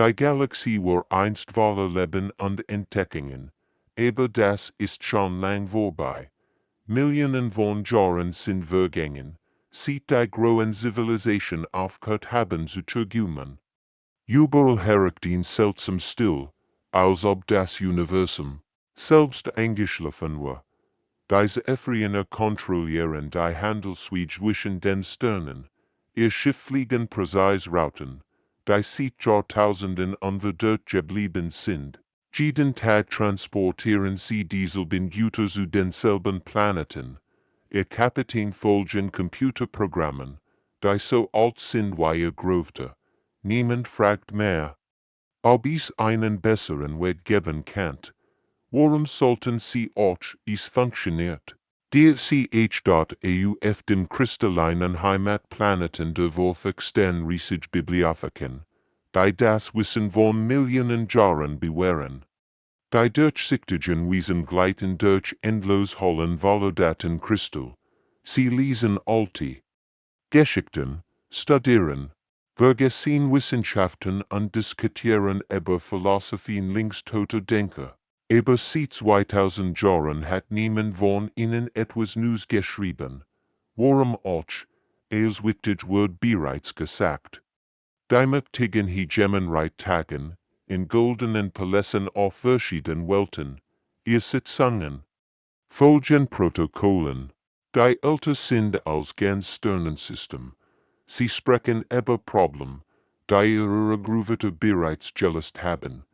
Die Galaxie war einst voller Leben und Entdeckungen, aber das ist schon lang vorbei. Millionen von Jahren sind vergangen, seit die großen Zivilisation aufgehört haben zu turgumen. Überall herrscht ein seltsam Still, als ob das Universum selbst eingeschlafen war. Die Ephrainer kontrollieren die Handelswege zwischen den Sternen. Ihr Schiff fliegen präzise Routen, die seit Jahrtausenden unverändert geblieben sind. Jeden Tag transportieren sie dieselben Güter zu denselben Planeten. Ihr Kapitän folgen Computerprogrammen, die so alt sind wie ihr Gröfte. Niemand fragt mehr, ob es einen besseren Weg geben kann. Warum sollten sie auch es funktioniert? Der CH.EU auf dem kristallinen Heimatplaneten der Wolf extern riesig Bibliotheken, die das Wissen von Millionen Jahren bewähren. Die Durchsichtigen Wesen gleiten durch endlos Hollen voller Datenkristall. Sie lesen alte Geschichten, studieren, vergessen Wissenschaften und diskutieren über Philosophien links toter Denker. Aber seit 2000 Jahren hat niemand von ihnen etwas Neues geschrieben. Warum auch? Es wichtig wird bereits gesagt. Die mächtigen Hegemonreit tagen, in goldenen Palästen auf verschiedenen Welten, ihr Sitzungen, folgen Protokollen, die älter sind als ganz Sternensystem. Sie sprechen über Problem, die ihre Grüvete bereits gelöst haben.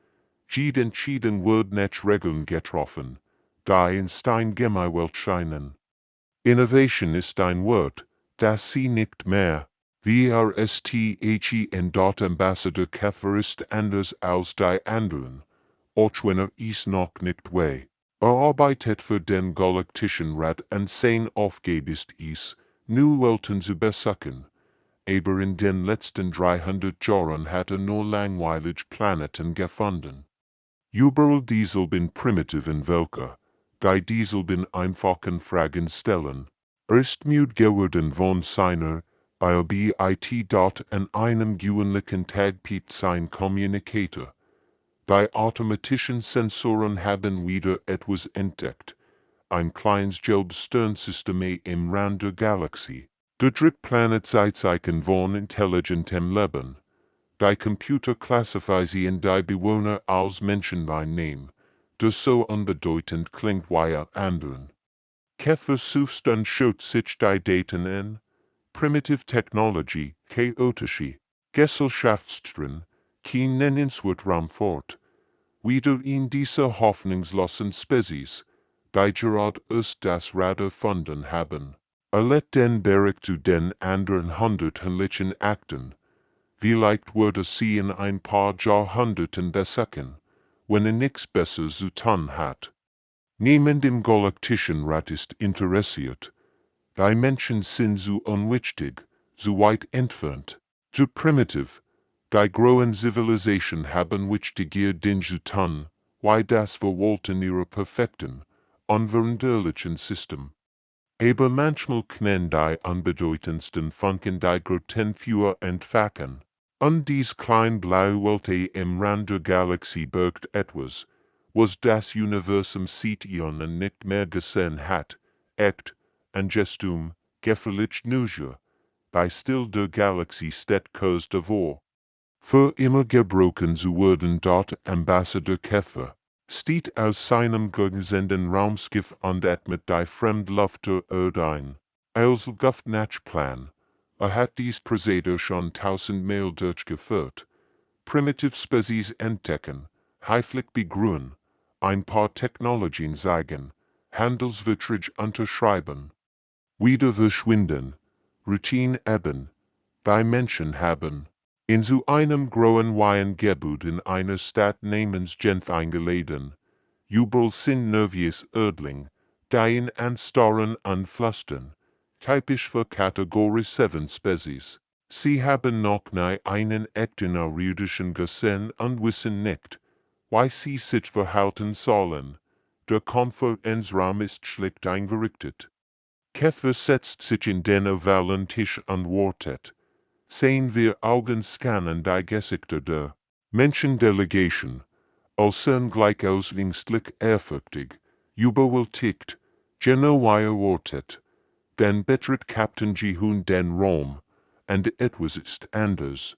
Entschieden wird nach Regeln getroffen, die in Stein gemeißelt scheinen. Innovation ist ein Wort, das sie nicht mehr, VRSTHEN. Ambassador Käfer ist anders als die anderen, auch wenn es noch nicht weiß. Arbeitet für den Galaktischen Rat und sein Aufgabe ist es, neue Welten zu besuchen. Aber in den letzten 300 Jahren hat nur langweilig Planeten gefunden. Überall dieselben primitiven Völker, die dieselben einfachen Fragen stellen. Ist müde geworden von seiner Arbeit an einem gewöhnlichen Tag piept sein Kommunikator. Die automatischen Sensoren haben wieder etwas entdeckt. Ein kleines gelbes Sternsystem im Rand der Galaxie. Der Drittplanet Zeichen von intelligentem Leben. Die Computer klassifizieren die Bewohner als Menschen by Name, das so unbedeutend klingt wie anderen. Käfer suchst und schaut sich die Daten an. Primitive Technology, chaotische Gesellschaftsströme, kein nennenswert Raum fort. Wieder in dieser hoffnungslosen Spezies, die gerade erst das Radar gefunden haben. Let den Bericht zu den anderen hundertlichen Akten. Vielleicht würde sie in ein paar Jahrhunderten besuchen, wenn nichts Besseres zu tun hat. Niemand im Galaktischen Rat ist interessiert. Die Menschen sind so unwichtig, so weit entfernt, zu primitiv. Die großen Zivilisationen haben wichtiger Dinge zu tun, wie das Verwalten ihrer perfekten, unveränderlichen System. Aber manchmal können die unbedeutendsten Funken die Grötenführer entfachen. Und dies klein blaue Welt im Rand der Galaxie birgt etwas, was das Universum seit Ionen nicht mehr gesehen hat, echt, und gestum, gefährlich nur, bei Still der Galaxie steht kurz davor. Für immer gebrochen zu werden dort Ambassador Käfer, steht aus seinem gesendeten Raumschiff und atmet die Fremdluft der Erde ein. Als Luftmatchplan. Hat dies Prozedere schon 1000-mal durchgeführt. Primitive Spezies entdecken, heiflich begrünen, ein paar Technologien zeigen, Handelsvertrag unterschreiben, wieder verschwinden, Routine eben, die Menschen haben, in so einem großen Weingebäude in einer Stadt namens Genf eingeladen, überall sind nervös Erdling, die in anstarren und flüstern. Typisch für Kategorie 7 Spezies. Sie haben noch nie einen echten Außerirdischen gesehen und wissen nicht, wie sie sich verhalten sollen. Der Konferenzraum ist schlicht eingerichtet. Käfer setzt sich in den ovalen Tisch und wartet. Sehen wir Augen scannen die Gesichter der Menschendelegation, Aussern gleich auswingstlich ehrfürchtig, überwältigt, Genoa wortet, den betritt Captain Jihun den Raum, and etwas ist anders.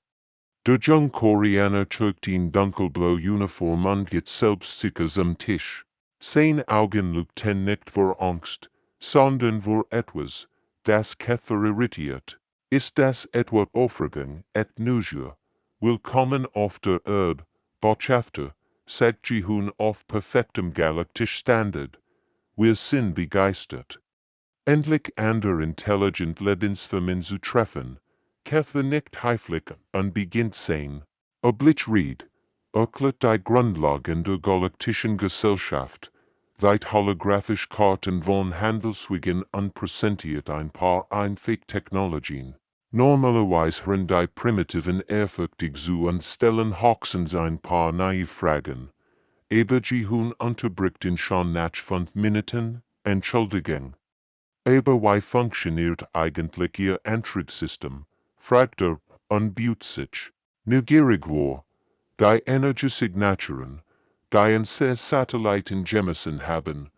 Der Jung Koreaner trägt in dunkelblau Uniform und geht selbstsicher am Tisch. Sein Augen leuchten nicht vor Angst, sondern vor etwas, das Käfer irritiert. Ist das etwa Aufregung, et Neugier? Willkommen auf der Erde, Botschafter, sagt Jihun auf perfektem galaktisch Standard. Wir sind begeistert. Endlich ander intelligent Lebensformen zu treffen. Käfer nicht heiflich und beginnt sein. Oblichried, erklärt die Grundlagen der galaktischen Gesellschaft, seit holographisch Karten von Handelswegen und präsentiert ein paar Einweg-Technologien. Normalerweise hören die Primitiven ehrfürchtig zu und stellen höchstens ein paar Naiv-Fragen. Aber Jihun unterbricht in schon nach 5 Minuten, Entschuldigung. Aber wie funktioniert eigentlich Ihr Antriebssystem? Fragt und bietet sich. Neugierig war, die Energiesignaturen, die ein Satelliten gemessen haben,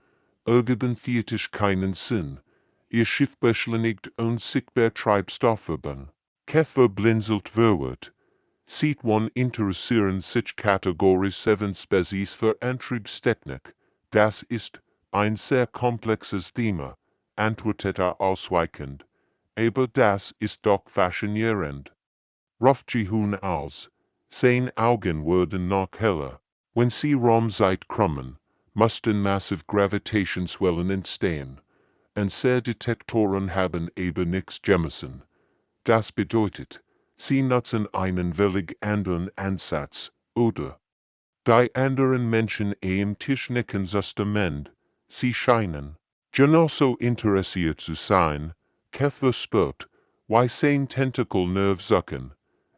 ergeben theoretisch keinen Sinn. Ihr Schiff beschleunigt unsichtbar Treibstoffverband. Käfer blinzelt verwirrt. Sieht man interessieren sich Kategorie 7 Spezies für Antriebstechnik. Das ist ein sehr komplexes Thema, antwortet ausweichend. Aber das ist doch faszinierend. Ruft Jihun aus. Sein Augen wurden noch heller. Wenn sie Raumzeit krummen, mussten massive Gravitationswellen entstehen. Und Detektoren haben aber nichts gemessen. Das bedeutet, sie nutzen einen völlig anderen Ansatz, oder? Die anderen Menschen am Tisch nicken justement, sie scheinen genauso interessiert zu sein. Käfer spürt, wie sein Tentakel Nerv suchen.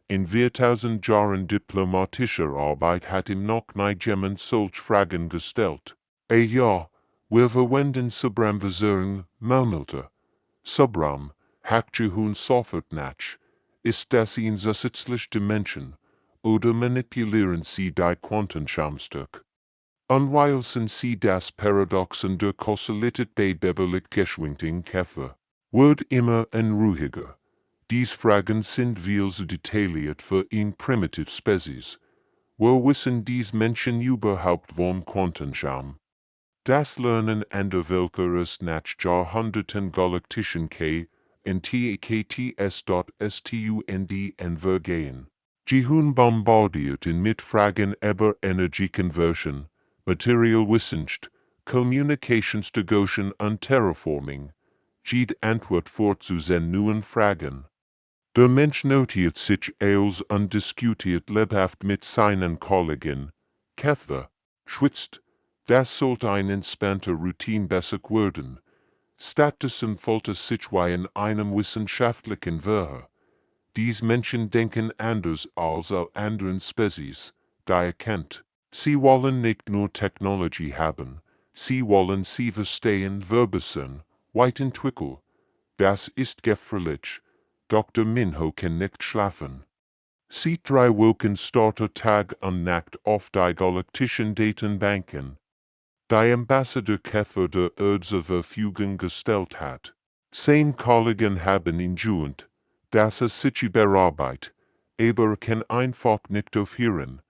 In 4000 Jahren diplomatischer Arbeit hat ihm noch nie jemand solch Fragen gestellt. Ja, wir verwenden Subram Versuchen, murmelte. Subram, hakt Jihun sofort nach. Ist das ein zusätzlicher Dimension, oder manipulieren Sie die Quantenschamstück? Unweil sind Sie das Paradoxon der Kausalität bei beverlich geschwingten Käfer. Wird immer ruhiger. Dies Fragen sind viel zu detailliert für ein primitive Spezies. Wo wissen dies Menschen überhaupt vom Quantenscham? Das Lernen an der welcher ist nach Jahrhunderten galaktischen KNTKTS.STUND vergehen. Jihun bombardiert ihn mit Fragen über Energieconversion, Materialwissenschaft, Communicationsdevotion und Terraforming. Jede Antwort zu seinen neuen Fragen. Der Mensch notiert sich als und diskutiert lebhaft mit seinen Kollegen. Käfer, schwitzt. Das sollte ein entspannter Routine besser werden. Stattdessen folgt sich wie in einem wissenschaftlichen Verhör. Dies Menschen denken anders als alle anderen Spezies, die kennt. Sie wollen nicht nur Technologie haben, sie wollen sie verstehen, verbessern, weiterentwickeln. Das ist gefährlich. Dr. Minho kann nicht schlafen. Sie 3 Wochen starter Tag und Nacht auf die galaktischen Datenbanken. Die Ambassador Käfer der Erde zur Verfügung gestellt hat. Sein Kollegen haben ihn gejunt, dass sich bearbeitet, aber kann einfach nicht aufhören.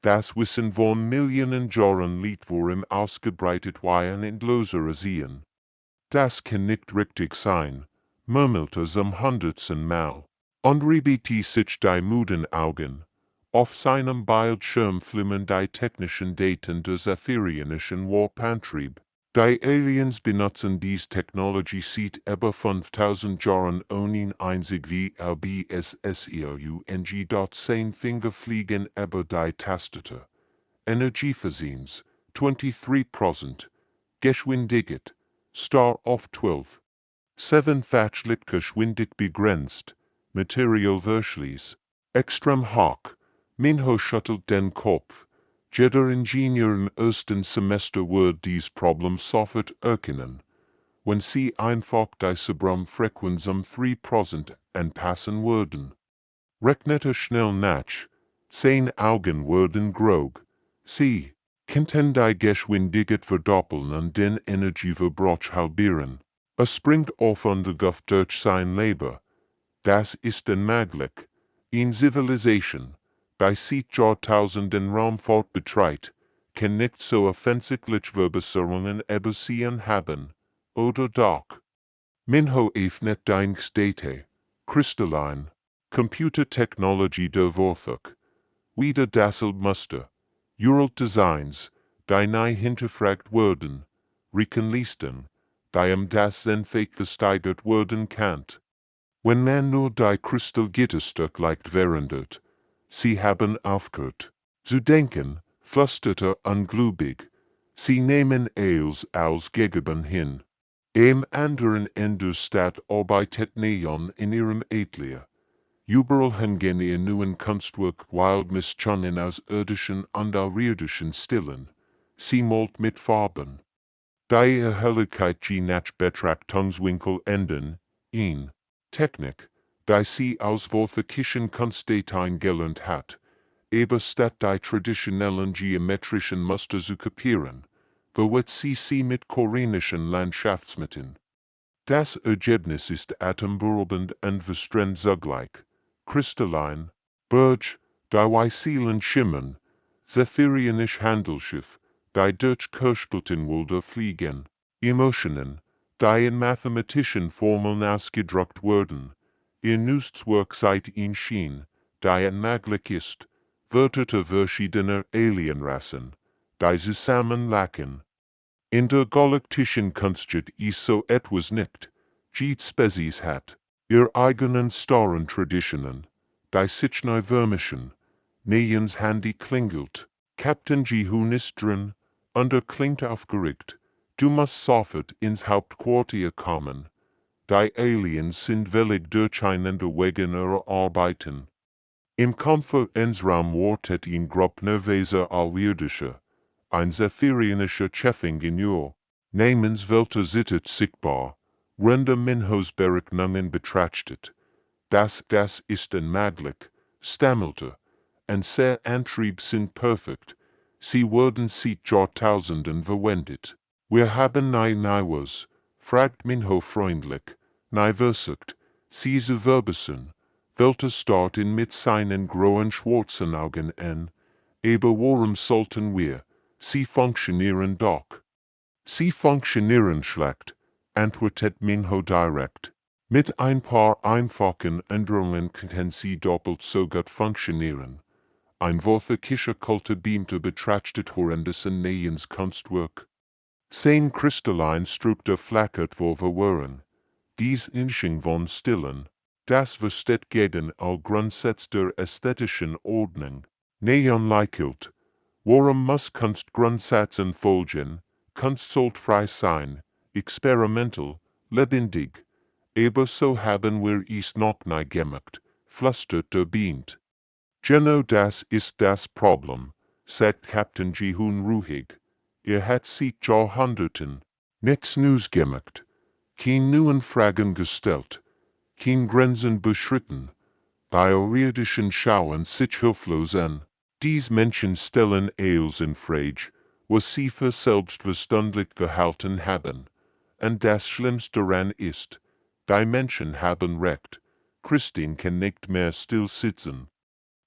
Das Wissen von Millionen Jahren liegt vor ihm ausgebreitet wie ein endloser Sehen. Das kann nicht richtig sein, murmelte zum 100. Mal. Und riebte sich die müden Augen. Auf seinem Bildschirm flimmern die technischen Daten des aphirianischen Warp-Antrieb. Die Aliens benutzen dies Technologie seit über 5000 Jahren ohne einzig VLBSSERUNG. Sein Finger fliegen über die Tastatur. Energieversins, 23%. Geschwindigkeit, Star auf 12. 7 Geschwindigkeit begrenzt. Material Verschleiß. Extrem hoch. Minho schüttelt den Kopf. Jeder Ingenieur im ersten Semester wird dies Problem sofort erkennen. Wenn sie einfach die Subram-Frequenz 3% anpassen würden. Rechnete schnell nach. Zijn Augen worden grog. Sie kenten die Geschwindigkeit verdoppeln und den Energieverbrauch halbieren. Springt auf und Guff durch sein Leben. Das ist unmöglich. In Civilisation, die seit Jahrtausenden Raumfahrt betreibt, kann nicht so offensichtlich Verbesserungen erbsehen haben. Oder doch? Minho öffnet dein State. Crystalline. Computertechnologie der Vorfach. Wieder dasselbe Muster. Uralt Designs, die neu hinterfragt wurden. Rekenlisten, die das Zenfake gesteigert werden kann. Wenn man nur die Kristallgitterstück leicht verandert. Sie haben aufgehört zu denken, flüsterte ungläubig. Sie nehmen alles als gegeben hin. Am anderen Ende der Stadt arbeitet Neon in ihrem Atelier. Überall hängen ihr neuen Kunstwerk Wildmischungen aus irdischen und außerirdischen Stilen. Sie malt mit Farben. Die ihr Helligkeit je nach Betrachtungswinkel ändern, in Technik, die sie aus Vorfachischen Kunstdateien gelernt hat, aber statt die traditionellen geometrischen Muster zu kopieren, verwirrt sie mit koreanischen Landschaftsmitteln. Das Ergebnis ist atemberaubend und verstrengt zugleich. Kristallin, Birch, die Weißelen schimmern, zephyrinisch Handelsschiff, die durch Kirschblütenwälder fliegen, Emotionen, die in mathematischen Formeln ausgedrückt wurden, ihr Nutzwerk seid in Schien, die unmöglich ist, Wörter verschiedener Alienrassen, die zusammenlachen. In der galaktischen Kunstgeschichte ist so etwas nicht. Jede Spezies hat ihr eigenen starren Traditionen, die sich neu vermischen. Neons Handy klingelt, Captain Jihun ist drin, und klingt aufgeregt. Du musst sofort ins Hauptquartier kommen. Die Aliens sind willig durcheinander wegen ihrer Arbeiten. Im Konferenzraum wartet ein Grupp nervöser Alliirdischer. Ein zephyrionischer Chefingenieur, namens Welter sittet sichtbar, Render Minhos Berechnungen betrachtet. Das ist unmöglich, stammelte, und sehr Antrieb sind perfekt, sie wurden seit Jahrtausenden verwendet. Wir haben neues, fragt Minho freundlich, neu versucht, sie zu verbessern, Welter starten mit seinen grauen schwarzen Augen an, aber warum sollten wir? Sie funktionieren doch. Sie funktionieren schlecht, antwortet Minho direkt. Mit ein paar einfachen Änderungen könnten sie doppelt so gut funktionieren. Ein Vorfachlicher Kulturbeamter betrachtet horrendes Nähens Kunstwerk. Sein Kristallin Struktur flackert vor Verwirren. Dies Insching von Stillen, das versteht gegen all Grundsätze der ästhetischen Ordnung. Neon lächelt. Warum muss Kunst Grundsätzen folgen? Kunst sollte frei sein, experimental, lebendig. Aber so haben wir es noch nie gemacht, flüstert der Beamt. Genau das ist das Problem, sagt Captain Jihun ruhig. Hat seit Jahrhunderten nichts Neues gemacht, keine neuen Fragen gestellt, keine Grenzen beschritten. Die außerirdischen schauen sich hilflos an. Dies Menschen stellen alles in Frage, was sie für selbstverständlich gehalten haben. Und das Schlimmste daran ist, die Menschen haben Recht. Christine kann nicht mehr still sitzen.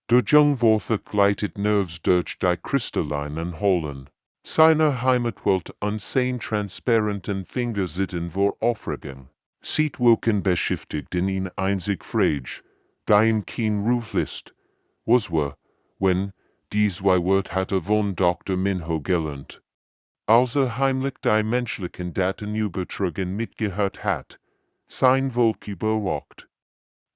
Der Jungwurfer gleitet nervös durch die kristallinen Hohlen. Seine Heimatwelt und sein transparenten Finger sitten vor Aufregung. Sieht Woken beschäftigt in ihn einzig Frage, die in kein Ruhe ist. Was war, wenn, dies Wort hatte von Dr. Minho gelernt. Als heimlich die menschlichen Daten übertragen mitgehört hat, sein Volk überwacht.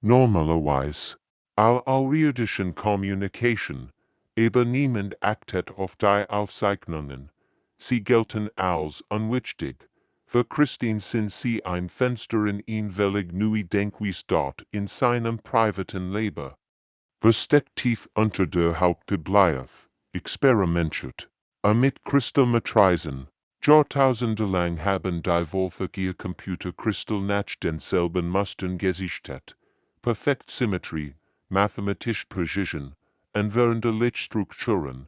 Normalerweise, all außerirdischen Kommunikation, aber niemand achtet auf die Aufzeichnungen. Sie gelten als unwichtig. Für Christine sind sie ein Fenster in ein völlig neue Denkweise dort in seinem privaten Leben. Versteckt tief unter der Haut gebleiert, experimentiert, mit Kristallmatrisen. Jahrtausendelang haben die Wolfachihr Computerkristall nach denselben Mustern gesichtet. Perfekt Symmetrie, mathematische Precision, en verandelijke structuren,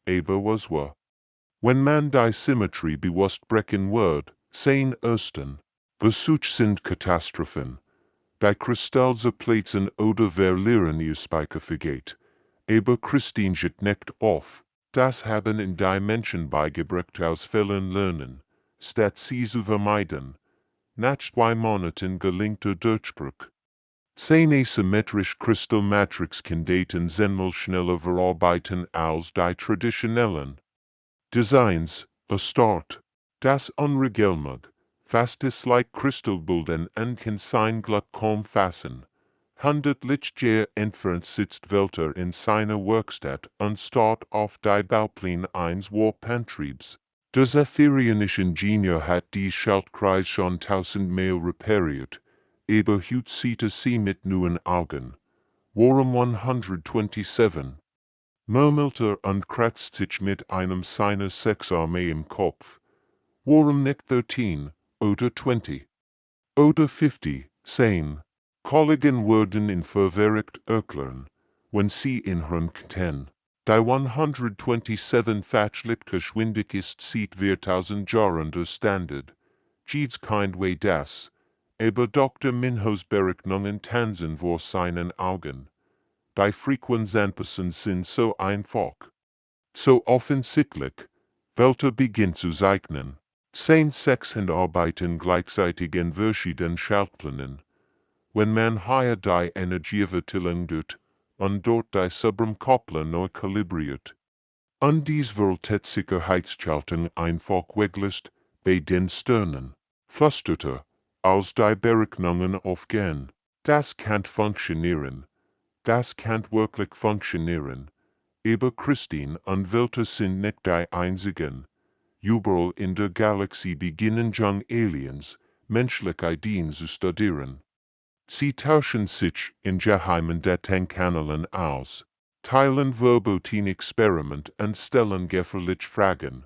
aber was we. When man die symmetry bewust brechen word, zijn ersten. We such sind Katastrophen. Die Kristalse Platen oder verlieren ihr Speichervergeht. Aber Christine jet nicht auf. Das haben in die Menschen beigebracht aus Fällen lernen, statt sie zu vermeiden. Nach 2 Monaten gelingt der Durchbruch. Sein asymmetrisch Kristallmatrix kann Daten zehnmal schneller verarbeiten als die traditionellen Designs. A start. Das unregelmäßig, fastes like Kristallbilden en kann sein Glück kaum fassen. Hundertlicher entfernt sitzt Welter in seiner Werkstatt und starrt auf die Baupläne eines Warp-Antriebs. Der Zephyrionische Ingenieur hat die Schaltkreis schon tausendmal repariert, aber heute sieht sie mit neuen Augen. Warum 127? Murmelte und kratzt sich mit einem seiner Sexarmee im Kopf. Warum nicht 13 oder 20 oder 50 sein? Kollegen würden in verwirrt erklären, wenn sie in hören könnten. Die 127 Geschwindig ist seit 4000 Jahren der Standard. Gibt's kein Way das, aber Dr. Minhos Berechnungen tanzen vor seinen Augen. Die Frequenzanpassen sind so einfach, so offensichtlich, Welter beginnt zu zeichnen. Sein Sechshand arbeiten gleichzeitig in verschiedenen Schaltplänen. Wenn man hier die Energieverteilung tut und dort die Subramkoppler neu kalibriert. Und dies wird Sicherheitsschaltung einfach weglässt, bei den Sternen, flüsterte, als die Berechnungen aufgehen. Das kann funktionieren. Das kann wirklich funktionieren. Aber Christine und Welter sind nicht die einzigen. Überall in der Galaxie beginnen Young Aliens, menschliche Ideen zu studieren. Sie tauschen sich in geheimen Datenkanälen aus, teilen Verboten-Experiment und stellen gefährliche Fragen.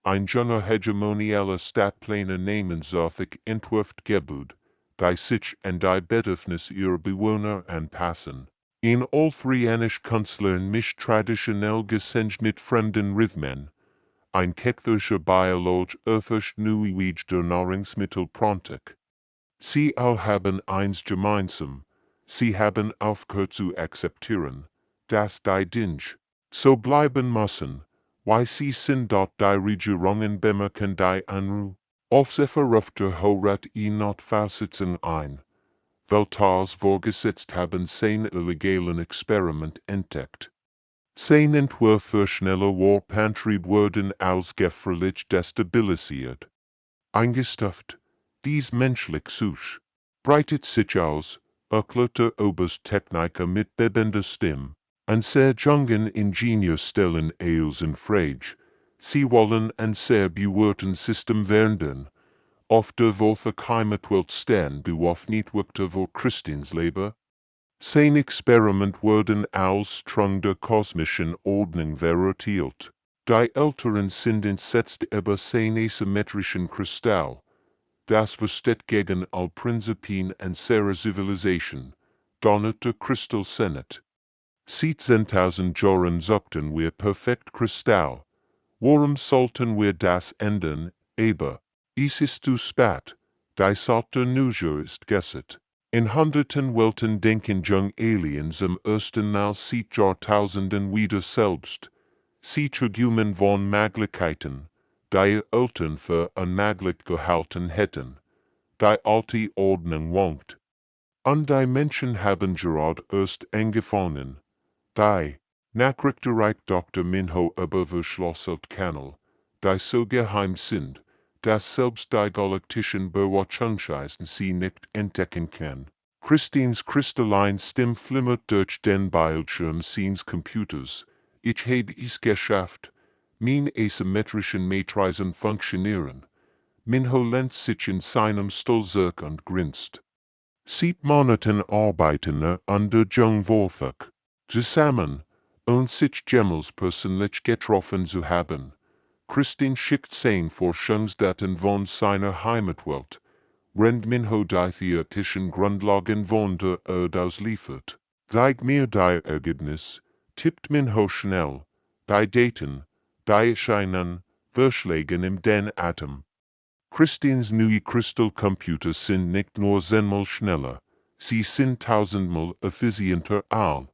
Ein junger hegemonieller Stadtplaner namens Zofik entwirft Gebäude, die sich an die Bedürfnisse ihrer Bewohner anpassen. In Olfrianisch Künstlern mischt traditionell Gesang mit fremden Rhythmen. Ein kecktherischer Biologe erforscht neue Wege der Nahrungsmittelprontik. Sie all haben eins gemeinsam, sie haben aufgehört zu akzeptieren, dass die Dinge so bleiben müssen, weil sie sind dort die Regierungen bemerken die Anrufe. Auf sie verruft Horat Notfallsitzung ein. Weltals vorgesetzt haben sein illegalen Experiment entdeckt. Sein Entwurf für schneller Warp-Antrieb wurden als gefährlich destabilisiert. Eingestuft. Dies menschlich Such breitet sich aus, erklärte Oberst-Techniker mit bebender Stimme. Ein sehr jungen Ingenieur stellen eils in Frage. Sie wollen ein sehr bewährten System werden. Auf der Wolfe Heimatwelt stehen bewaffnet wirkte vor Christins Leber. Sein Experiment wurden als Strang der kosmischen Ordnung verurteilt. Die Älteren sind entsetzt über sein asymmetrischen Kristall. Das versteht gegen all Prinzipien unserer Zivilisation, donnert der Kristall Senat. Seit 10.000 Jahren suchten wir perfekt Kristall. Warum sollten wir das ändern, aber, es ist zu spät, die Zeit der Neugier ist gesetzt. In hunderten Welten denken Young Aliens am ersten Mal seit Jahrtausenden wieder selbst. Sie träumen von Möglichkeiten, die Eltern für unmöglich gehalten hätten. Die alte Ordnung wankt. Und die Menschen haben gerade erst angefangen. Die Nachrichtenreich Dr. Minho überverschlosselt Kanal, die so geheim sind, dass selbst die galaktischen Beobachtungsweisen sie nicht entdecken kann. Christines kristallin Stimme flimmert durch den Bildschirm seines Computers. Ich habe es geschafft. Mein asymmetrischen Matrizen funktionieren. Minho lehnt sich in seinem Stuhl zurück und grinst. Seit Monaten arbeiten an der Jungwolfak. Zusammen, und sich jemals persönlich getroffen zu haben. Christine schickt sein Forschungsdaten von seiner Heimatwelt, während Minho die theoretischen Grundlagen von der Erde ausliefert. Zeig mir die Ergebnis, tippt Minho schnell, die Daten, die erscheinen, verschlagen im den Atem. Christines neue Crystal-Computer sind nicht nur zehnmal schneller, sie sind tausendmal effizienter all.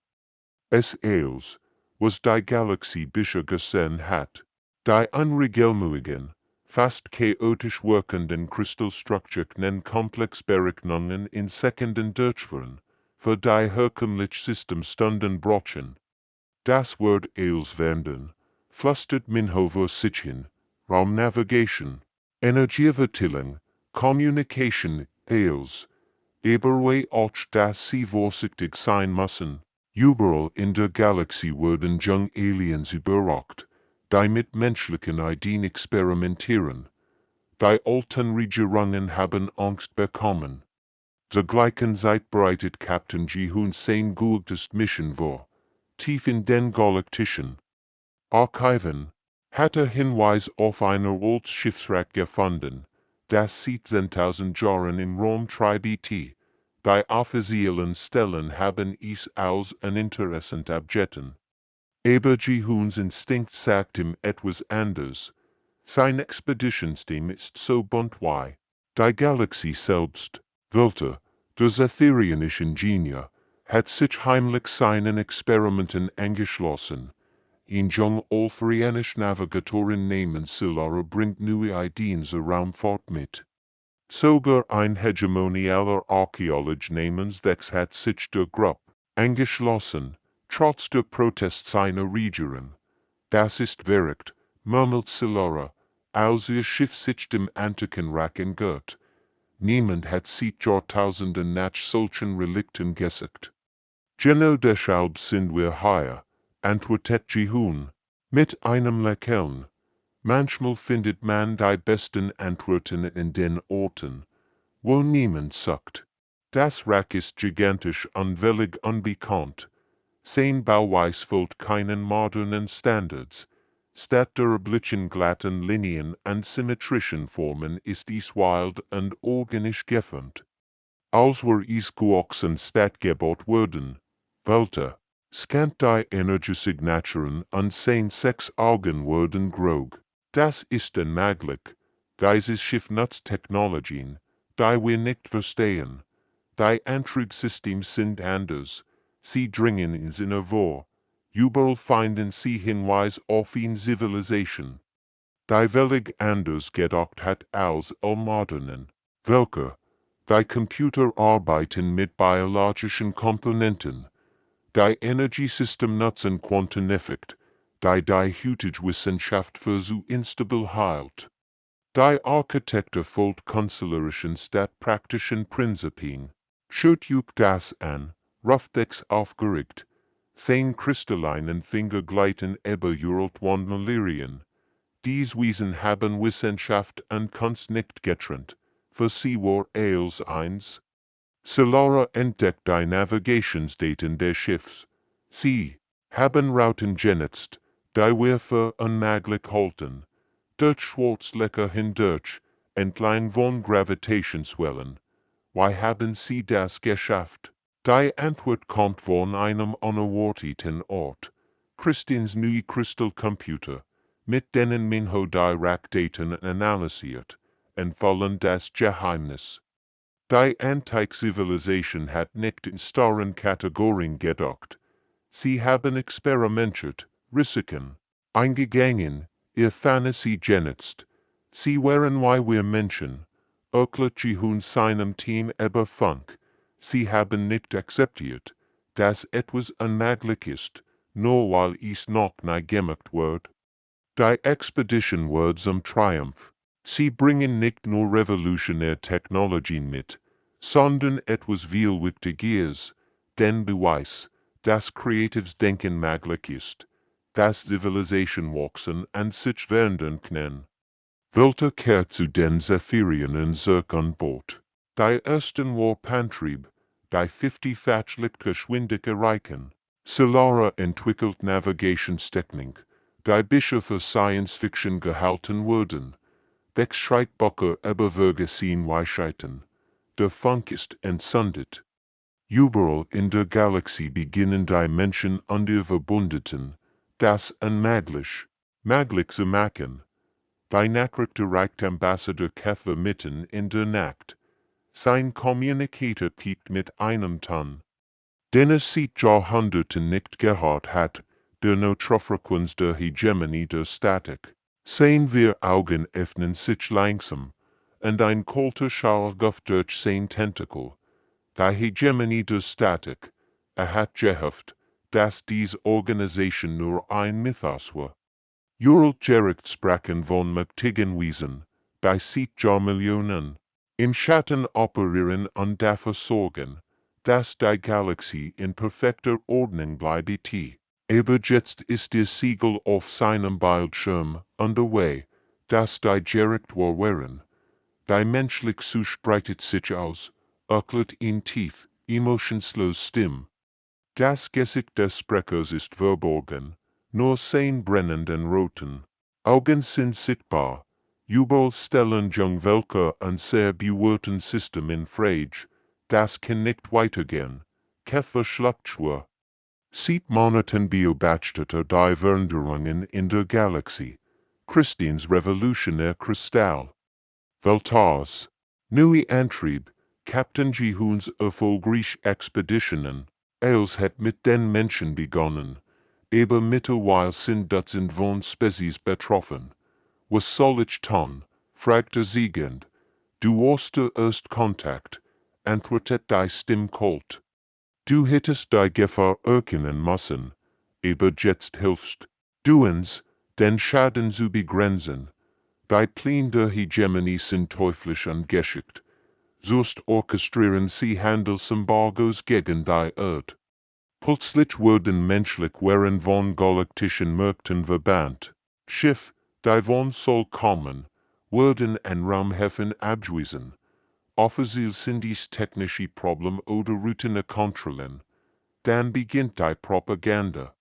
Es eils, was die Galaxie bisher gesehen hat, die unregelmäßigen, fast chaotisch wirkenden Kristallstrukturen komplex Berechnungen in Sekunden durchführen, für die herkömmliche Systemstunden brauchen. Das Wort eils wenden, flüstert Minho vor sich hin, Raumnavigation, Energieverteilung, Communication, eils, eberwei auch dass sie vorsichtig sein müssen. Überall in der Galaxie wurden junge Aliens überwacht, die mit menschlichen Ideen experimentieren. Die alten Regierungen haben Angst bekommen. Zur gleichen Zeit bereitet Captain Ji-Hoon sein gutes Mission vor, tief in den Galaktischen Archiven, hat Hinweis auf ein altes Schiffswrack gefunden, das seit 10.000 Jahren im Raum treibt. Die offiziellen Stellen haben es als uninteressant abgetan. Aber Ji-Hoons Instinkt sagt ihm etwas anders. Sein Expeditionsteam ist so bunt wie die Galaxie selbst. Volta, der Zephyrianische Ingenieur, hat sich heimlich seinen Experimenten angeschlossen. Ein jung Olfrianisch Navigatorin namens Solara bringt neue Ideen zur Raumfahrt mit. Sogar ein hegemonialer Archäolog namens Dex hat sich der Gruppe angeschlossen, trotz der Protest seiner Regierung. Das ist verrückt, murmelt Solara, als ihr Schiff sich dem antiken Wrack entgeht. Niemand hat seit Jahrtausenden nach solchen Relikten gesucht. Genau deshalb sind wir hier, antwortet Ji-Hoon, mit einem Lächeln. Manchmal findet man die besten Antworten in den Orten, wo niemand sucht. Das Wrack ist gigantisch und völlig unbekannt. Sein Bauweise folgt keinen modernen Standards. Statt der üblichen glatten Linien und symmetrischen Formen ist es wild und organisch geformt. Als wir es geoxen statt gebaut wurden, Volta, scant die Energiesignaturen und sein 6 Augen wurden grog. Das ist unmöglich. Dieses Schiff nutzt Technologien, die wir nicht verstehen. Die Antriebssystems sind anders. Sie dringen in Sinne vor. Überall finden sie Hinweis auf eine Zivilisation, die völlig anders gedacht hat als modernen. Welche? Die Computer arbeiten mit biologischen Komponenten. Die Energiesystem nutzen Quanteneffekt, die heutige Wissenschaft für so instabil hält. Die Architektur folgt künstlerischen statt praktischen Prinzipien. Schaut euch das an, Ruffdecks aufgeregt. Sein kristallinen Finger gleiten über Wandlerien. Dies Wesen haben Wissenschaft und Kunst nicht getrennt. Für sie war als eins. Solara entdeckt die Navigationsdaten des Schiffs. Sie haben Routen genutzt, die wir für unmöglich halten. Durch Schwarzlöcher hindurch, entlang von Gravitationswellen. Wie haben Sie das geschafft? Die Antwort kommt von einem unerwarteten Ort. Christins neue Crystal-Computer, mit denen Minho die Rackdaten analysiert, entfallen das Geheimnis. Die Antike-Zivilisation hat nicht in starren Kategorien gedacht. Sie haben experimentiert, Risiken eingegangen, ihr Fantasy genutzt. Sie waren wie wir Menschen. Erklärt Ji-Hoon seinem Team über Funk. Sie haben nicht akzeptiert, dass etwas unmöglich ist, nur weil es noch nicht gemacht wird. Die Expedition wird zum Triumph. Sie bringen nicht nur revolutionäre Technologien mit, sondern etwas viel Wichtigeres, den Beweis, dass kreatives Denken möglich ist, dass Zivilisation wachsen und sich verändern kann. Volta kehrt zu den Zephyrianen zurück an Bord. Die ersten Warp-Antrieb, die 50-fach Lichtgeschwindigkeit erreichen. Solara entwickelt Navigationstechnik, die bisher für Science-Fiction gehalten wurden. Dex Schreibbucher überwürge seine Weisheiten. Der Funk ist entzündet. Überall in der Galaxie beginnen die Menschen under Verbündeten, das Unmöglich zu machen. Die Nachricht erreicht Ambassador Keffer mitten in der Nacht. Sein Communicator piept mit einem Ton. Den es seit Jahrhunderten nicht gehört hat, der Neutrofrequenz der Hegemonie der Statik. Sehen wir Augen öffnen sich langsam, und ein kalter Schauer gufft durch sein Tentakel. Die Hegemonie der Statik, hat gehofft, dass diese Organisation nur ein Mythos war. Jurelt Gerrit sprachen von mächtigen Wesen, bei seit Jahrmillionen, im Schatten operieren und dafür sorgen, dass die Galaxie in perfekter Ordnung bleibt. Aber jetzt ist der Siegel auf seinem Bildschirm underway, dass die Gerrit waren. Die menschliche Psyche breitet sich aus, öckelt in tief, emotionslos Stimme. Das Gesicht des Sprechers ist verborgen, nur sein brennenden roten Augen sind sichtbar. Überall stellen welche ein sehr bewährten System in Frage, das kann nicht weitergehen. Keffer schluckt schwer. Seit Monaten beobachtete die Veränderungen in der Galaxie. Christians revolutionär Kristall. Weltars. Neue Antrieb. Captain Jihoons erfolgreich Expeditionen. Els hat mit den Menschen begonnen. Aber mittlerweile sind Dutzend von Spezies betroffen. Was soll ich tun? Fragte siegend. Du hast erst Kontakt. Antwortet die Stimme kalt. Du hättest die Gefahr erkennen müssen. Aber jetzt hilfst du uns, den Schaden zu begrenzen. Die Pläne der Hegemonie sind teuflisch angeschickt. Sonst orchestrieren sie Handelsembargos gegen die Erde. Plötzlich wurden menschlich waren von galaktischen Märkten verbannt. Schiff, die von soll kommen, wurden an Raumhäfen abgewiesen. Offiziell sind dies technische Probleme oder Routinekontrollen. Dann beginnt die Propaganda.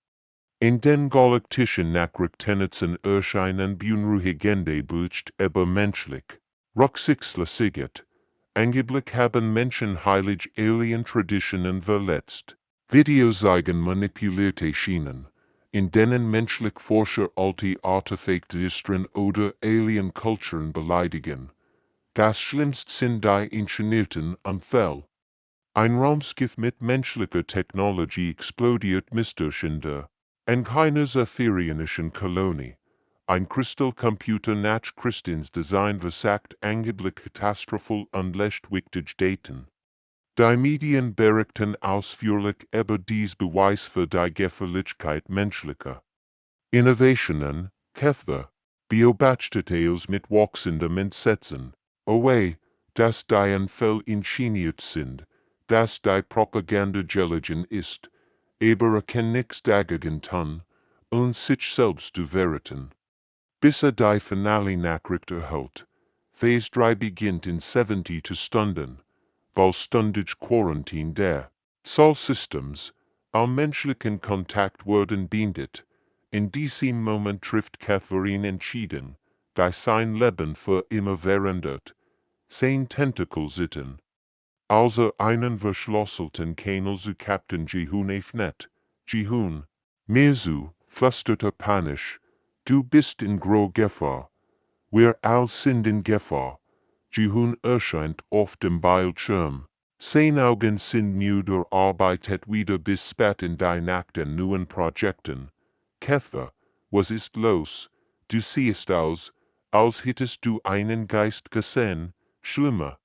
In den galaktischen Nachrichten erscheinen beunruhigende Berichte über menschlich Rücksichtslosigkeit. Angeblich haben Menschen heilige Alien-Traditionen verletzt. Videos zeigen manipulierte Schienen, in denen menschliche Forscher alte Artefakte oder Alien-Kulturen beleidigen. Das Schlimmste sind die inszenierten Unfälle. Ein Raumschiff mit menschlicher Technologie explodiert missdurchende. In keiner saphirianischen Kolonie. Ein Kristallcomputer nach Christians Design versagt angeblich katastrophal und wichtig Daten. Die Medien berichten ausführlich über dies Beweis für die Gefährlichkeit menschlicher Innovationen. Keffer beobachtete es mit wachsendem Entsetzen. Away, dass die Unfälle inszeniert sind, dass die Propaganda gelogen ist, aber kann nichts dagegen tun, und sich selbst zu verraten. Bis die finale Nachricht erhält. Phase 3 beginnt in 70 Stunden, vollständig Quarantäne der Sol-Systems, menschlichen Kontakt werden beendet. In diesem Moment trifft Catherine entschieden, die sein Leben für immer verändert. Sein Tentakel sitten. Also einen verschlosselten Kanal zu Captain Jihoon öffnet. Jihoon. Mirzu, flüsterte panisch. Du bist in Gefahr. Wir all sind in Gefahr. Jihoon erscheint auf dem Bildschirm. Sein Augen sind müde, arbeitet wieder bis spät in die Nacht an neuen Projekten. Keffer, was ist los? Du siehst aus, als hättest du einen Geist gesehen. Schlimmer.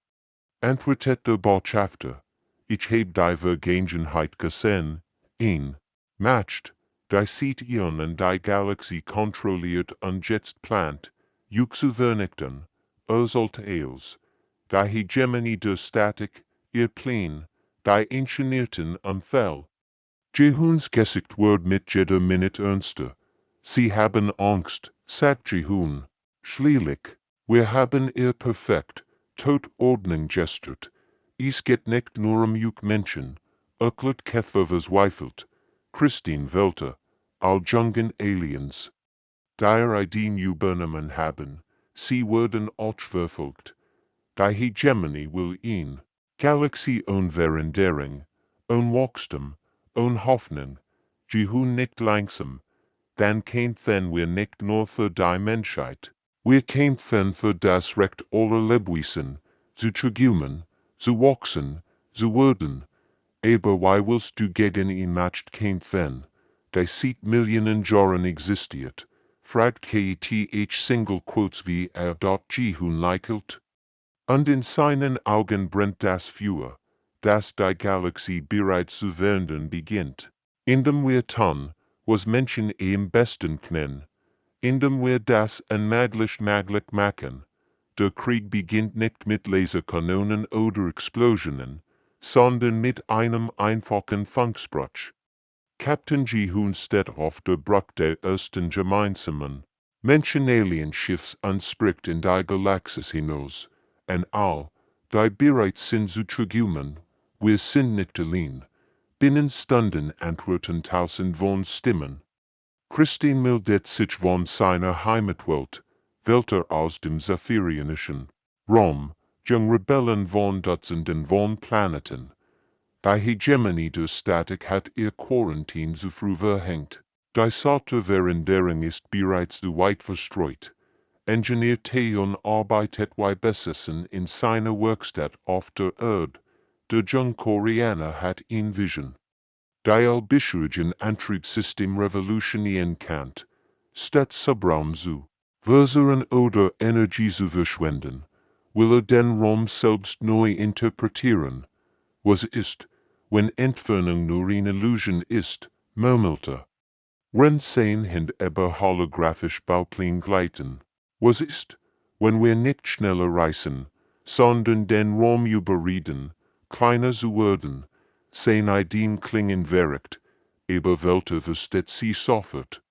Antwortet der Botschafter. Ich heb die Vergangenheit gesehen. Matcht. Die sieht und die Galaxie kontrolliert und jetzt plant, zu vernichten. Sollte els. Die Hegemonie der Statik, ihr Plan, die inszenierten Unfälle. Jihoons Gesicht wird mit jeder Minute ernster. Sie haben Angst, sagt Jihoon. Schließlich, wir haben ihr perfekt, tot Ordnung gestört. Es geht nicht nur Menschen, erklärt Keffer verzweifelt. Christine Welter, all jungen Aliens. Die Ideen übernommen haben, sie werden auch verfolgt. Die Hegemonie will ihn. Galaxie und Veränderung, Wachstum, Hoffnung, Jehun nicht langsam, dann kämpfen wir nicht nur für die Menschheit, wir kämpfen für das Recht aller Lebewesen, zu träumen, zu wachsen, zu werden. Aber why willst du gegen ihn Macht kämpfen, der seit Millionen Jahren existiert? Fragt KTH Single Quotes wie dort Jehun lächelt. Und in seinen Augen brennt das Feuer, das die Galaxie bereits zu werden beginnt. Indem wir tun, was Menschen am besten können, indem wir das unmöglich möglich machen. Der Krieg beginnt nicht mit Laserkanonen oder Explosionen, sondern mit einem einfachen Funkspruch. Captain Jehun steht auf der Brücke der ersten gemeinsamen Menschen-Alien-Schiffs und spricht in die Galaxis hinaus. En all, die bereits sind zu träumen, wir sind nicht allein. Binnen Stunden antworten tausend von Stimmen. Christine meldet sich von seiner Heimatwelt, Welter aus dem Zephyrionischen Raum, jung Rebellen von Dutzenden von Planeten. Die Hegemonie der Statik hat ihr Quarantin zu früh verhängt. Die Softwarewährung ist bereits zu weit verstreut. Ingenieur Theon arbeitet bessessen in seiner Werkstatt auf der Erde. Der junge Koreaner hat ihn Vision. Die albischerischen Antriebssystem revolutionieren kann, statt Subraum zu versuchen oder Energie zu verschwenden, will den Raum selbst neu interpretieren. Was ist, wenn Entfernung nur eine Illusion ist, murmelte. Rensehen hin aber holographisch Bauplan gleiten. Was ist, wenn wir nicht schneller reisen, sondern den Raum überreden, kleiner zu werden, sein Ideen klingen wirkt, aber Welter versteht sie sofort.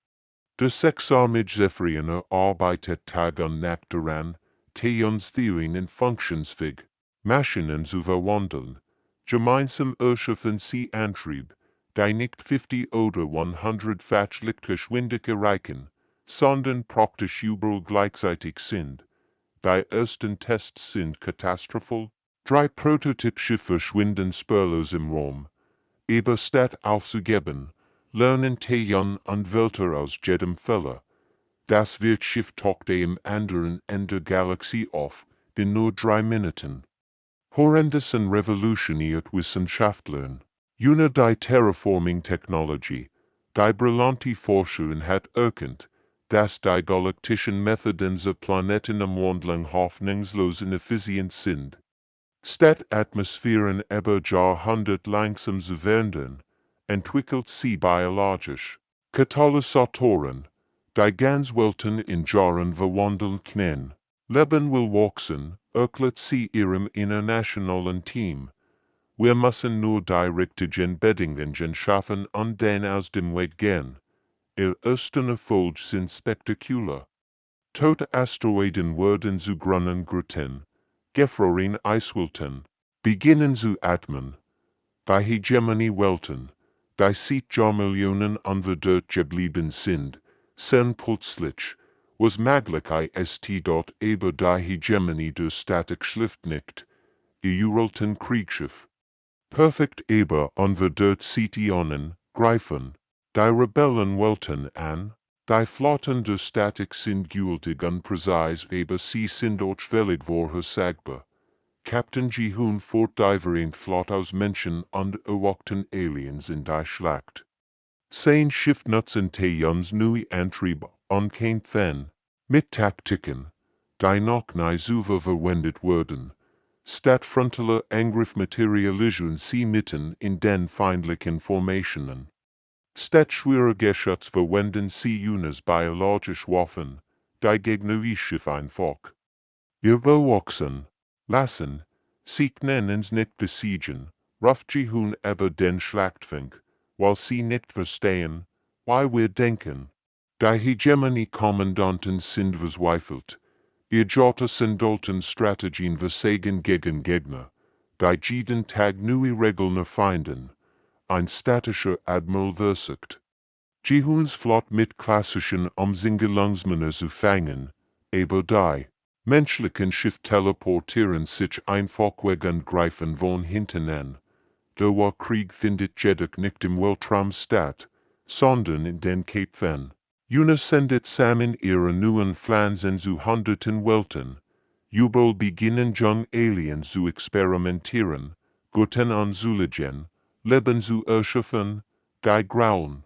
Der sechsarmige Zephyriner arbeitet Tag und Nacht daran, Theons Theorien in Funktionsfähig, Maschinen zu verwandeln, gemeinsam erschaffen sie Antrieb, die nicht 50 oder 100-fach Lichtgeschwindigkeit erreichen, sondern praktisch überall gleichzeitig sind. Die ersten Tests sind katastrophal. 3 prototypische verschwinden spurlos im Raum. Aber statt aufzugeben, lernen Theon und Welter aus jedem Fehler. Das Schiff tauchte am anderen Ende der Galaxie auf, in nur 3 Minuten. Horrendous und revolutioniert Wissenschaftlern. Una die Terraforming-Technologie, die brillante Forscherin hat erkannt, dass die galaktischen Methoden zur Planetenumwandlung hoffnungslos ineffizient sind. Statt Atmosphären über Jahrhundert langsam zu werden, entwickelt sie biologisch Katalysatoren, die ganz Welten in Jahren verwandeln können. Leben will wachsen, erklärt sie ihrem internationalen Team. Wir müssen nur die richtigen Bedingungen schaffen und dann aus dem Weg gehen. Ihr ersten Erfolg sind spektakulär. Tote Asteroiden werden zu Grunnen Grüten, gefroren Eiswelten, beginnen zu atmen. Die Hegemonie Welten, die seit Jahrmillionen unverdört geblieben sind, sind plötzlich, was möglich ist dort über die Hegemonie der Statik schläft nicht, geuralten Kriegsschiff. Perfekt aber unverdört Sionen, greifen, die Rebellen Welten an, die Flotten der Statik sind gültig und präzise aber sie sind ausfällig vorhersagbar. Captain Jehun führt die Flot aus Menschen und erwachten Aliens in die Schlacht. Sein Schiff nutzen Theons neue Antrieb und kämpfen, mit Taktiken, die noch nie so verwendet wurden. Statt frontaler Angriff materialisieren sie mitten in den feindlichen Formationen. Statt schwieriger Schutz verwenden sie Unas biologische Waffen, die gegnerische Schiff einfach. Ihr bewachsen lassen, sie nennen's nicht besiegen, ruft Jehun aber den Schlachtfink, weil sie nicht verstehen, why wir denken. Die Hegemonie-Kommandanten sind verzweifelt. Ihr Jotta sollten Strategien versagen gegen Gegner, die jeden Tag neue Regeln erfinden. Ein statischer Admiral versiegt. Jehuns Flot mit klassischen Umzingelungsmännern zu fangen, aber die menschlichen Schiff teleportieren sich einfach weg und greifen von hinten an. der Krieg findet jedoch nicht im Weltraum statt, sondern in den Kämpfen. Juna sendet Samen ihre neuen Pflanzen zu hunderten Welten. Überall beginnen junge Aliens zu experimentieren, Götten anzulegen, Leben zu erschaffen, die grauen.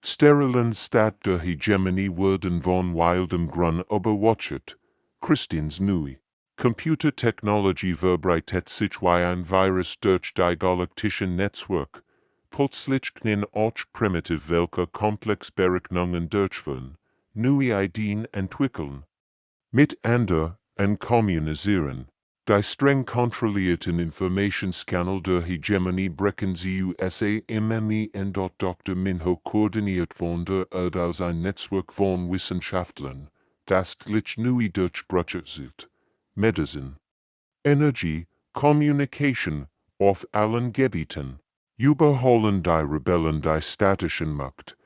Sterilen Stadt der Hegemonie wurden von wildem Grun überwatcht. Christians nui. Computertechnologie verbreitet sich wie ein Virus durch die galaktischen Netzwerk. Plötzlich können auch primitiv welche Komplexberechnungen durchführen, neue Ideen entwickeln. Miteinander und kommunizieren. Die streng kontrollierten Informationskanäle der Hegemonie brechen sie USA MMI und Dr. Minho koordiniert von der Erde aus ein Netzwerk von Wissenschaftlern, das gleich neu durchbrochen sind. Medizin. Energie, Communication, auf allen Gebieten. Überholen die Rebellen die statischen Macht.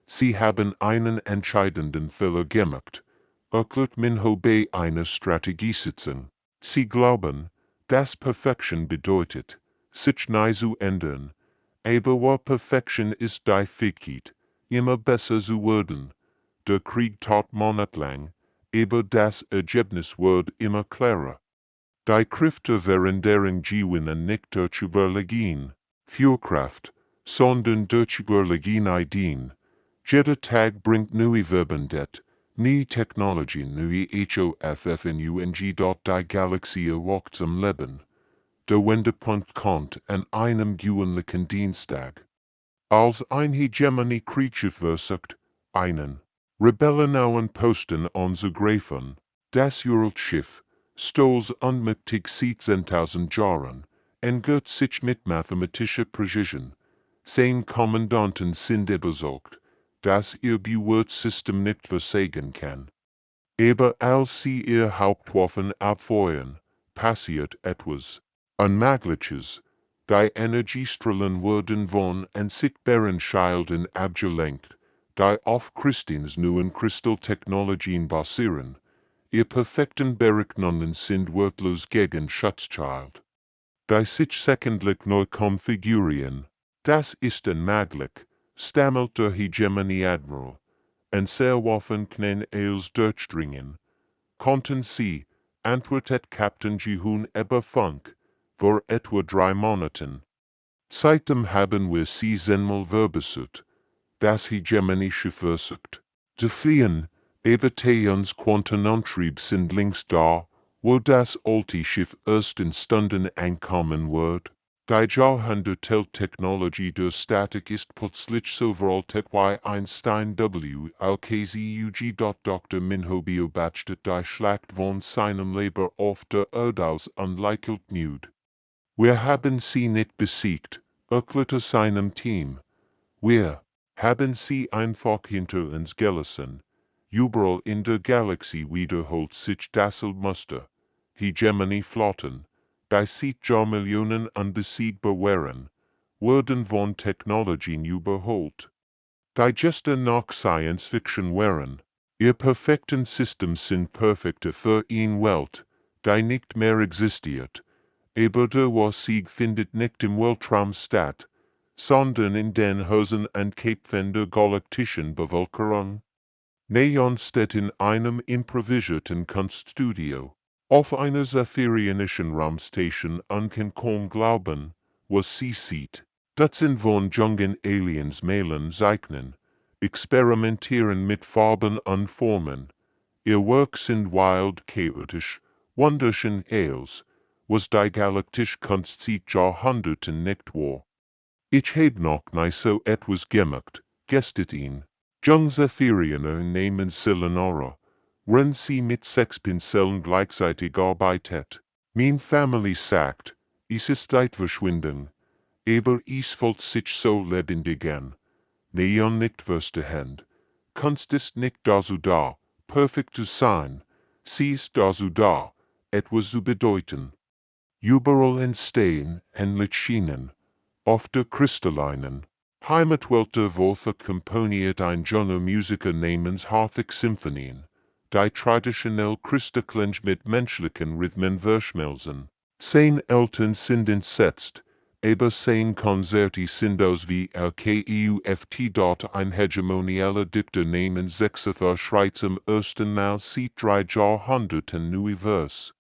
Sie haben einen entscheidenden Fehler gemacht. Erklärt Minho bei einer Strategie sitzen. Sie glauben, dass Perfektion bedeutet, sich neu zu ändern. Aber Perfektion ist die Fähigkeit, immer besser zu werden. Der Krieg tat monatelang, aber das Ergebnis wird immer klarer. Die Kräfte wären deren Gewinnen nicht durch Überlegen, Fürkraft, sondern durch Überlegen Ideen. Jeder Tag bringt neue Verbandet, neue Technologien, neue HFY-Ung. Die Galaxie erwacht zum Leben. Der Wendepunkt kommt an einem gewöhnlichen Dienstag. Als ein Hegemonie-Kriegsschiff versucht, einen rebellenauen Posten anzugreifen, das Schiff, stolz unmächtig 17.000 Jahren, entgeht sich mit mathematischer Präzision. Sein Kommandanten sind besorgt, dass ihr Bewurstsystem nicht versagen kann. Aber als sie ihr Hauptwaffen abfeuern, passiert etwas Unmögliches. Die Energiestrahlen wurden von unsichtbaren Schilden abgelenkt, die auf Christins neuen Kristalltechnologien basieren. Ihr perfekten Berechnungen sind wortlos gegen Schutzschild. Die sich sekundlich neu konfigurieren. Das ist unmöglich, stammelt der Hegemonie-Admiral. Und sehr Waffen können als durchdringen. Konnten sie, antwortet Captain Jihun über Funk, vor etwa 3 Monaten. Seitdem haben wir sie zehnmal verbessert. Das hegemonische versucht. Die fliehen, aber Theons Quantenantrieb sind längst da, wo das alte Schiff erst in Stunden ankommen wird. Die Jahrhunderttechnologie der Statik ist plötzlich so veraltet wie Einstein W. LKZUG. Dr. Minho beobachtet die Schlacht von seinem Leben auf der Erde aus unlächelt müde. Wir haben sie nicht besiegt, erklärte seinem Team. Wir haben sie einfach hinter uns gelassen. Überall in der Galaxie wiederholt sich dasselbe Muster. Hegemonie-Flotten, die seit Jahrmillionen unbesiegbar waren, wurden von Technologien überholt. Die Geste nach Science Fiction waren. Ihr perfekten System sind perfekte für eine Welt, die nicht mehr existiert. Aber der Sieg findet nicht im Weltraum statt, sondern in den Häusern und Kämpfen der galaktischen Bevölkerung. Neon steht in einem improvisierten Kunststudio. Auf einer saphirianischen Raumstation und kann kaum glauben, was sie sieht. Dutzend von jungen Aliens malen, zeichnen, experimentieren mit Farben und Formen. Ihr Werk sind wild, chaotisch, wunderschön als, was die galaktische Kunst seit Jahrhunderten nicht war. Ich heb noch nie so etwas gemacht, gestet ihn. Jung Saphirianer nehmen Selenora, wenn sie mit 6 Pinseln gleichzeitig arbeitet. Mein Family sagt, es ist Zeitverschwendung, aber es fühlt sich so lebendig an. Neon nicht verste Hand. Kunst ist nicht dazu da, perfekt zu sein. Sie ist dazu da, etwas zu bedeuten. Überall entstehen, endlich schienen, auf der kristallinen Heimatwelt Wolfe komponiert ein junger Musiker namens Hartwig-Symphonien, die traditionell christlich mit menschlichen Rhythmen verschmelzen. Seine Eltern sind entsetzt, aber sein Konzerti sind aus wie LKUFT. Ein hegemonieller Dichter namens Sechsefer schreibt zum ersten Mal seit 3 Jahrhunderten Neues.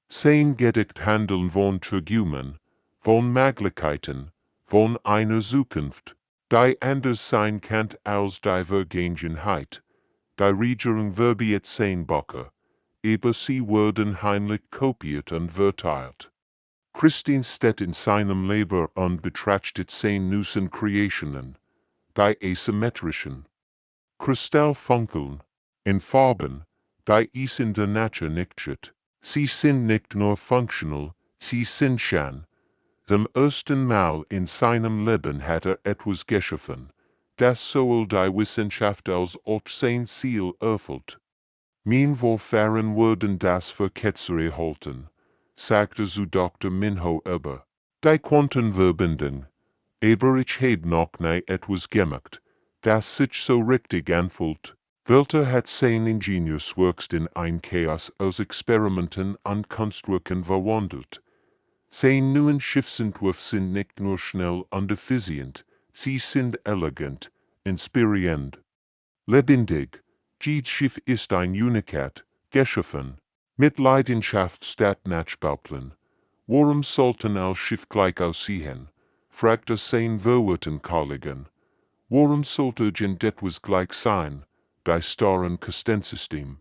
Sein Gedicht handeln von Träumen, von Möglichkeiten, von einer Zukunft, die anders sein kann als die Vergangenheit. Die Regierung verbiet sein Bücher, aber sie wurden heimlich kopiert und verteilt. Christine steht in seinem Leben und betrachtet seine neuen Kreationen, die asymmetrischen Kristallfunkeln, in Farben, die es in der Natur nicht gibt. Sie sind nicht nur funktional, sie sind schön. Zum ersten Mal in seinem Leben hat etwas geschaffen, das sowohl die Wissenschaft als auch sein Ziel erfüllt. Mein Vorfahren würden das für Ketzerei halten, sagte zu Dr. Minho über die Quantenverbindung. Aber ich habe noch nie etwas gemacht, das sich so richtig anfühlt. Welcher hat sein Ingenieurswerk in ein Chaos aus Experimenten und Konstrukten verwandelt. Sein neuen Schiffsentwurf sind nicht nur schnell und effizient, sie sind elegant, inspirierend, lebendig. Jedes Schiff ist ein Unikat, geschaffen, mit Leidenschaft statt Nachbauplan. Warum sollten all Schiff gleich aussehen? Fragte sein verwirrten Kollegen. Warum sollte etwas gleich sein? Die starren Kastensystem,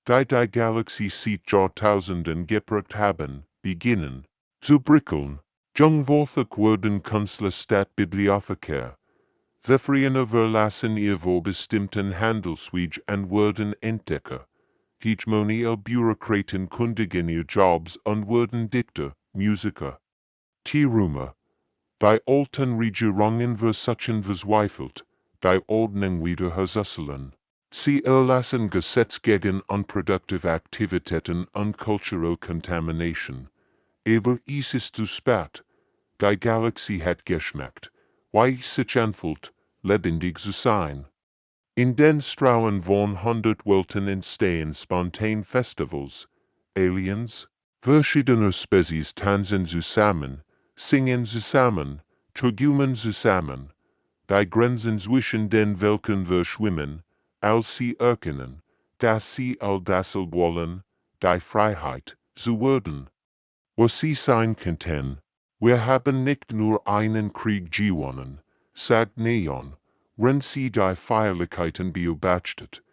die Galaxie seit Jahrtausenden geprägt haben, beginnen zu brickeln. Jungworthig wurden Künstler statt Bibliothekar. Zephyriene verlassen ihr vorbestimmten Handelsweg und wurden Entdecker. Hegemonial Bürokraten kündigen ihr Jobs und wurden Dichter, Musiker. T-Rumer. Die alten Regierungen versuchen verzweifelt, die Ordnung wiederherzustellen. Sie erlassen Gesetze gegen unproduktive Aktivitäten und Cultural Contamination. Aber es ist zu spät. Die Galaxie hat geschmeckt, weil es sich anfühlt, lebendig zu sein. In den Strauen von 100 Welten entstehen spontan Festivals. Aliens, verschiedener Spezies tanzen zusammen, singen zusammen, träumen zusammen. Die Grenzen zwischen den Welten verschwimmen, als sie erkennen, dass sie all dasselbe wollen, die Freiheit zu werden. Was sie sein könnten. Wir haben nicht nur einen Krieg gewonnen, sagt Neon, wenn sie die Feierlichkeiten beobachtet.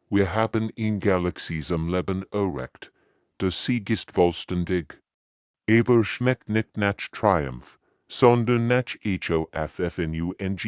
Wir haben in Galaxies am Leben erweckt. Der Sieg ist vollständig. Aber schmeckt nicht nach Triumph, sondern nach HFY-End.